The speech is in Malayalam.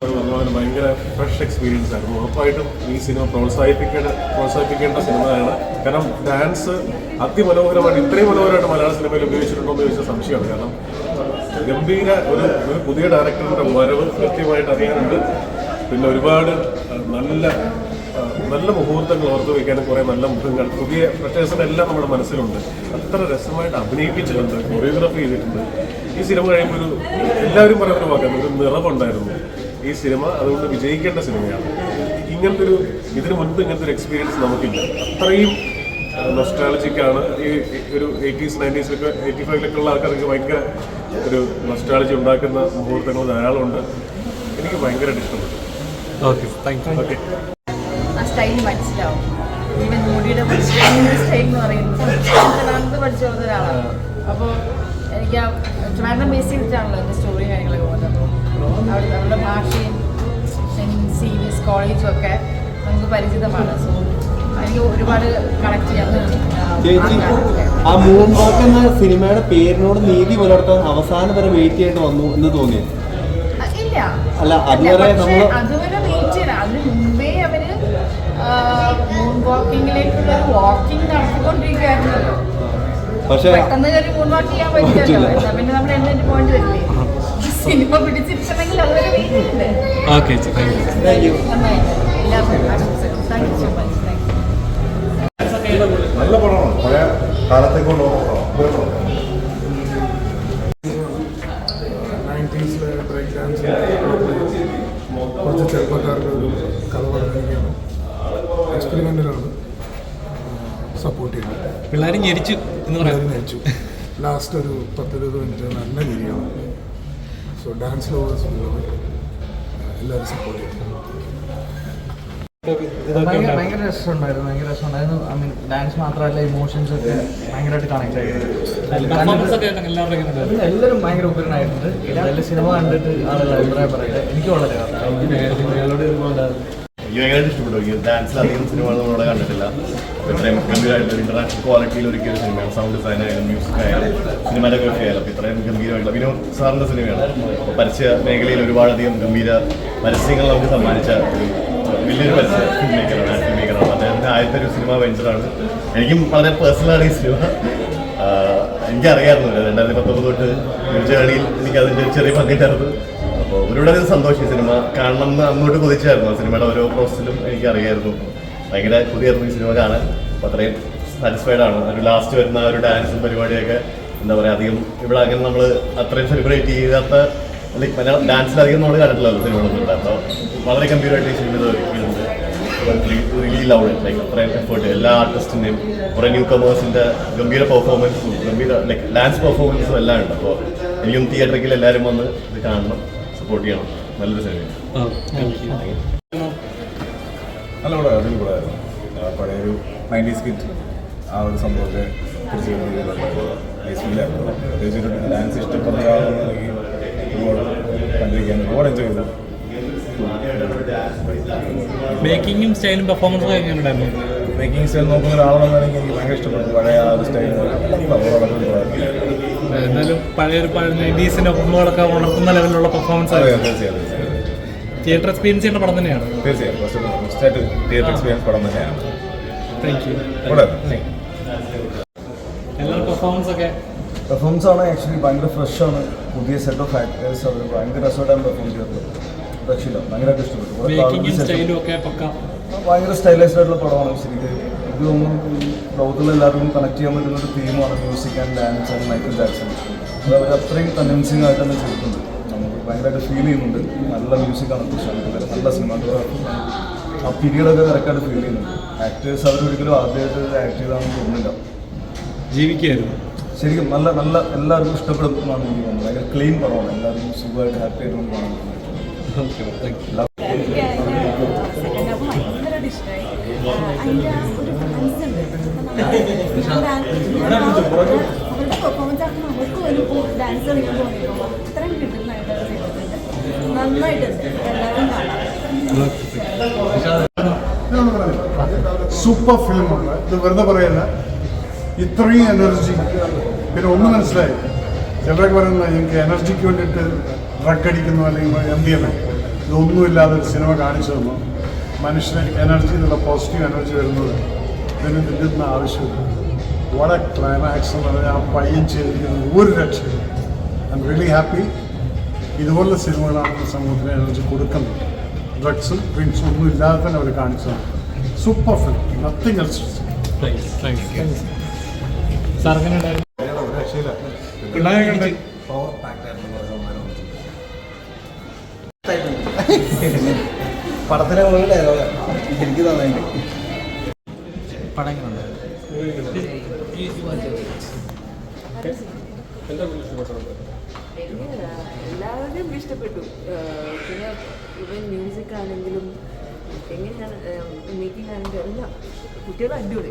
ഭയങ്കര ഫ്രഷ് എക്സ്പീരിയൻസ് ആയിരുന്നു. ഉറപ്പായിട്ടും ഈ സിനിമ പ്രോത്സാഹിപ്പിക്കേണ്ട സിനിമയാണ്. കാരണം ഡാൻസ് അതിമനോഹരമായിട്ട് ഇത്രയും മനോഹരമായിട്ട് മലയാള സിനിമയിൽ ഉപയോഗിച്ചിട്ടുണ്ടോ എന്ന് ചോദിച്ച സംശയമാണ്. കാരണം ഗംഭീര ഒരു പുതിയ ഡയറക്ടറുടെ വരവ് കൃത്യമായിട്ട് അറിയാനുണ്ട്. പിന്നെ ഒരുപാട് നല്ല മുഹൂർത്തങ്ങൾ ഓർത്തു വയ്ക്കാനും കുറേ നല്ല മുഖങ്ങൾ പുതിയ ഫ്രഷേഴ്സിൻ്റെ എല്ലാം നമ്മുടെ മനസ്സിലുണ്ട്. അത്ര രസമായിട്ട് അഭിനയിപ്പിച്ചിട്ടുണ്ട്, കൊറിയോഗ്രാഫി ചെയ്തിട്ടുണ്ട്. ഈ സിനിമ കഴിയുമ്പോൾ എല്ലാവരും പറയുന്ന വാക്കാണ്, ഒരു നിറവുണ്ടായിരുന്നു ഈ സിനിമ. അതുകൊണ്ട് വിജയിക്കേണ്ട സിനിമയാണ്. ഇതിനു മുൻപ് ഇങ്ങനത്തെ ഒരു എക്സ്പീരിയൻസ് നമുക്കില്ല. അത്രയും നൊസ്റ്റാളജിക്കാണ്. ഈ ഒരു 80s 90s 85 ഉള്ള ആൾക്കാർക്ക് ഭയങ്കര ഒരു നൊസ്റ്റാളജി ഉണ്ടാക്കുന്ന മുഹൂർത്തങ്ങൾ ധാരാളമുണ്ട്. എനിക്ക് ഭയങ്കരമായിട്ട് ഇഷ്ടപ്പെട്ടു. ഓക്കെ, ആ സ്റ്റൈൽ മനസ്സിലാവും. ഈവൻ മോഡിയുടെ സ്റ്റൈൽ എന്ന് പറയുന്നത് പഠിച്ചു വന്ന ഒരാളാണ്. അപ്പോൾ എനിക്ക് ആ ട്രിവാൻഡ്രം ബേസ് ചെയ്തിട്ടാണല്ലോ എൻ്റെ സ്റ്റോറി കാര്യങ്ങളൊക്കെ പോകുന്നത്. അപ്പോൾ അവരുടെ ഭാഷയും സീരീസ് കോളേജും ഒക്കെ നമുക്ക് പരിചിതമാണ്. സോ എനിക്ക് ഒരുപാട് കണക്ട് ചെയ്യാൻ. ആ മൂൺ വാക്ക് എന്ന സിനിമയുടെ പേരിനോട് നീതി പുലർത്താൻ അവസാനം വരെ വെയിറ്റ് ചെയ്യേണ്ടി വന്നു എന്ന് തോന്നി? ഇല്ല, അല്ല, അതുവരെ വെയിറ്റ് ചെയ്യണം. അതിന് മുമ്പേ അവര് മൂൺ വാക്കിങ്ങിലേക്കുള്ള ഒരു വാക്കിംഗ് നടത്തിക്കൊണ്ടിരിക്കുകയായിരുന്നല്ലോ. പക്ഷെ പെട്ടെന്ന് കയറി മൂൺ വാക്ക് ചെയ്യാൻ പറ്റില്ലല്ലോ. പിന്നെ നമ്മൾ എന്നിട്ട് പോയിന്റ് വരില്ലേ? സിനിമ പിടിച്ചിട്ടുണ്ടെങ്കിൽ അതുവരെ വെയിറ്റ് ചെയ്യണ്ടേ? നല്ല പടമാണ്. പഴയ കാലത്തേക്ക് കൊണ്ടുപോകുന്ന 90s ബ്രേക്ക് ഡാൻസ് കുറച്ച് ചെറുപ്പക്കാർക്ക് ഒരു കഥ പറഞ്ഞിരിക്കുകയാണ്. എക്സ്പെരിമെൻ്റലാണ്. സപ്പോർട്ട് ചെയ്യുന്നത്. പിള്ളേരും ഞെരിച്ചു എന്ന് പറയാൻ ഞെരിച്ചു. ലാസ്റ്റ് ഒരു 10-20 മിനിറ്റ് നല്ല രീതിയാണ്. സോ ഡാൻസ് ലവേഴ്സ് എല്ലാവരും സപ്പോർട്ട് ചെയ്യുന്നു. ഭയങ്കര രസമുണ്ടായിരുന്നു. ഐ മീൻ ഡാൻസ് മാത്രമല്ല, ഇമോഷൻസ് ഒക്കെ ഭയങ്കരമായിട്ട് കണക്ട് ആയിട്ടുണ്ട്. എല്ലാവരും ഭയങ്കര ഉപകരണമായിട്ടുണ്ട്. നല്ല സിനിമ കണ്ടിട്ട് ആളുകൾ അഭിപ്രായം പറയട്ടെ. എനിക്ക് വളരെ ഭയങ്കരമായിട്ട് ഇഷ്ടപ്പെട്ടു. ഡാൻസിൽ അധികം സിനിമകൾ നമ്മളിവിടെ കണ്ടിട്ടില്ല. ഇത്രയും ഗംഭീരമായിട്ടുള്ള ഇന്റർനാഷണൽ ക്വാളിറ്റിയിൽ ഒരുക്കിയ സിനിമയാണ്. സൗണ്ട് ഡിസൈൻ ആയാലും മ്യൂസിക് ആയാലും സിനിമാറ്റോഗ്രഫി ആയാലും ഇത്രയും ഗംഭീരമായിട്ടുള്ള വിനോദ് സാറിൻ്റെ സിനിമയാണ്. പരസ്യ മേഖലയിൽ ഒരുപാടധികം ഗംഭീര പരസ്യങ്ങൾ നമുക്ക് സമ്മാനിച്ച ഒരു വലിയൊരു പരസ്യ ഫിലിം മേക്കറാണ്. അദ്ദേഹത്തിൻ്റെ ആദ്യത്തെ ഒരു സിനിമ വെഞ്ചറാണ്. എനിക്കും വളരെ പേഴ്സണലാണ് ഈ സിനിമ. എനിക്കറിയാമായിരുന്നു 2019 തൊട്ട് ജേണിയിൽ എനിക്കതിൻ്റെ ചെറിയ പങ്കിട്ടായിരുന്നു. അപ്പോൾ ഒരുപാട് സന്തോഷം ഈ സിനിമ കാണണം എന്ന് അങ്ങോട്ട് കൊതിച്ചായിരുന്നു. സിനിമയുടെ ഓരോ പ്രോസസ്സിലും എനിക്കറിയായിരുന്നു. ഭയങ്കര പുതിയായിരുന്നു ഈ സിനിമ കാണാൻ. അപ്പോൾ അത്രയും സാറ്റിസ്ഫൈഡ് ആണ്. ഒരു ലാസ്റ്റ് വരുന്ന ഒരു ഡാൻസും പരിപാടിയൊക്കെ എന്താ പറയുക, അധികം ഇവിടെ അങ്ങനെ നമ്മൾ അത്രയും സെലിബ്രേറ്റ് ചെയ്യാത്ത ലൈക്ക് മലയാളം ഡാൻസിലധികം നമ്മൾ കണ്ടിട്ടില്ലല്ലോ സിനിമകളൊന്നും. അപ്പോൾ വളരെ ഗംഭീരമായിട്ട് ഈ സിനിമ ഒരുക്കിയിട്ടുണ്ട്. Really love it. ലൈക്ക് അത്രയും എഫേർട്ട് എല്ലാ ആർട്ടിസ്റ്റിൻ്റെയും കുറേ ന്യൂ കമേഴ്സിൻ്റെ ഗംഭീര പെർഫോമൻസും ഗംഭീര ലൈക്ക് ഡാൻസ് പെർഫോമൻസും എല്ലാം ഉണ്ട്. അപ്പോൾ എനിക്കും തിയേറ്ററിൽ എല്ലാവരും വന്ന് ഇത് കാണണം, സപ്പോർട്ട് ചെയ്യണം. നല്ലൊരു സിനിമയാണ്. നല്ല പടം, അടിപൊളി പടമായിരുന്നു. പഴയൊരു 90s കിറ്റ് ആ ഒരു സംഭവമൊക്കെ തിരിച്ചു ഫീലായിരുന്നു. പ്രത്യേകിച്ച് ഒരു ഡാൻസ് ഇഷ്ടപ്പെടുന്ന ഒരാളെന്നുണ്ടെങ്കിൽ ഒരുപാട് കണ്ടിരിക്കാൻ ഒരുപാട് എൻജോയ് ചെയ്തു. മേക്കിങ്ങും സ്റ്റൈലും പെർഫോമൻസും എങ്ങനെയുണ്ടായിരുന്നു? മേക്കിംഗ് സ്റ്റൈൽ നോക്കുന്ന ഒരാളെന്നുണ്ടെങ്കിൽ എനിക്ക് ഭയങ്കര ഇഷ്ടപ്പെട്ടു. പഴയ ആ ഒരു സ്റ്റൈൽ എന്തായാലും പഴയൊരു 90s ഓർമ്മകളൊക്കെ ഉണർത്തുന്ന ലെവലിലുള്ള പെർഫോമൻസ് തീർച്ചയായും തിയേറ്റർ എക്സ്പീരിയൻസ് ചെയ്യുന്ന പടം തന്നെയാണ്. തീർച്ചയായും ഫസ്റ്റായിട്ട് തിയേറ്റർ എക്സ്പീരിയൻസ് പടം തന്നെയാണ്. Thank you. എല്ലാ പെർഫോമൻസ് ആണ് ആക്ച്വലി ഭയങ്കര ഫ്രഷാണ്. പുതിയ സെറ്റ് ഓഫ് ആക്ടേഴ്സ് അവർ ഭയങ്കര രസമായിട്ടാണ് പെർഫോം ചെയ്തത്. രക്ഷയില്ല, ഭയങ്കരമായിട്ട് ഇഷ്ടപ്പെട്ടു. ഭയങ്കര സ്റ്റൈലൈസ്ഡ് ആയിട്ടുള്ള പടമാണ്. ശരിക്കും എനിക്ക് തോന്നുന്നു ലോകത്തുള്ള എല്ലാവർക്കും കണക്ട് ചെയ്യാൻ പറ്റുന്ന ഒരു തീമാണ് music and dance and Michael Jackson. അത് അവർ അത്രയും കൺവിൻസിങ് ആയിട്ട് തന്നെ ചെയ്തിട്ടുണ്ട്. നമുക്ക് ഭയങ്കരമായിട്ട് ഫീൽ ചെയ്യുന്നുണ്ട്. നല്ല മ്യൂസിക്കാണ് പ്രശാന്തിൻ്റെ, നല്ല സിനിമാറ്റോഗ്രാഫി. ആ പീരിയഡൊക്കെ കറക്റ്റായിട്ട് ഫീൽ ചെയ്യുന്നുണ്ട്. ആക്ടേഴ്സ് അവരൊരിക്കലും ആദ്യമായിട്ട് ആക്ട് ചെയ്താണെന്ന് തോന്നുന്നില്ല. ജീവിക്കുകയായിരുന്നു. ശരിക്കും നല്ല നല്ല എല്ലാവർക്കും ഇഷ്ടപ്പെടുന്നതാണ് എനിക്ക് തോന്നുന്നത്. ഭയങ്കര ക്ലീൻ പടമാണ്. എല്ലാവർക്കും സുഖമായിട്ട് ഹാപ്പി ആയിട്ട് കൊണ്ട് കാണാൻ പറ്റുന്നത്. സൂപ്പർ ഫിലിമാണ്. ഇത് വെറുതെ പറയല്ല, ഇത്രയും എനർജി. പിന്നെ ഒന്ന് മനസ്സിലായി, ചിലരൊക്കെ പറയുന്നത് എനിക്ക് എനർജിക്ക് വേണ്ടിയിട്ട് ഡ്രഗ് അടിക്കുന്നു അല്ലെങ്കിൽ MDMA. ഇതൊന്നുമില്ലാതെ ഒരു സിനിമ കാണിച്ചു തന്നു. മനുഷ്യന് എനർജി എന്നുള്ള പോസിറ്റീവ് എനർജി വരുന്നത് ഇതിന് നിൽക്കുന്ന ആവശ്യമില്ല. വളരെ ക്ലൈമാക്സ് എന്ന് പറഞ്ഞാൽ ആ പയ്യൻ ചെയ്തിരിക്കുന്നത് ഒരു രക്ഷയില്ല. I am really happy. ഇതുപോലുള്ള സിനിമകളാണ് സമൂഹത്തിന് എനർജി കൊടുക്കുന്നത്. ഡ്രഗ്സും ഡ്രിങ്ക്സും ഒന്നും ഇല്ലാതെ തന്നെ അവർ കാണിച്ചു തന്നു. Super film, nothing else. Sir എങ്ങനെ ഉണ്ടായിരുന്നു? പടത്തിലെ പോലെ ഡയലോഗാണ് എനിക്ക് തോന്നുന്നുണ്ട്. പടം എങ്ങനെ ഉണ്ടായിരുന്നു? എല്ലാവരും ഇഷ്ടപ്പെട്ടു. പിന്നെ ഇവൻ മ്യൂസിക് ആണെങ്കിലും എങ്ങനെയാണ് മേക്കിംഗ് ആണെങ്കിലും എല്ലാം കുട്ടികൾ അടിപൊളി.